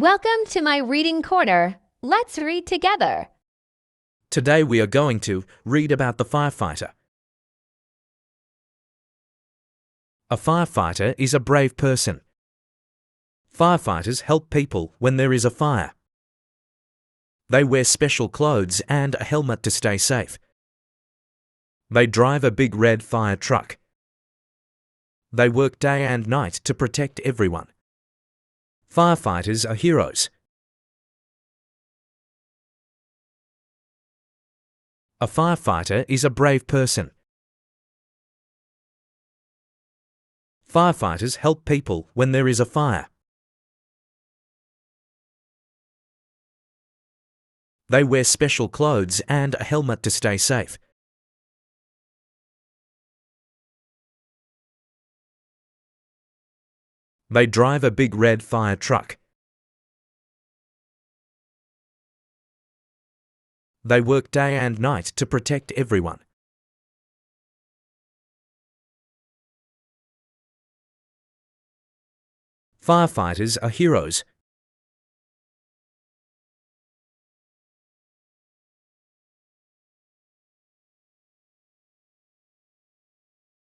Welcome to my reading corner. Let's read together. Today we are going to read about the firefighter. A firefighter is a brave person. Firefighters help people when there is a fire. They wear special clothes and a helmet to stay safe. They drive a big red fire truck. They work day and night to protect everyone. Firefighters are heroes. A firefighter is a brave person. Firefighters help people when there is a fire. They wear special clothes and a helmet to stay safe. They drive a big red fire truck. They work day and night to protect everyone. Firefighters are heroes.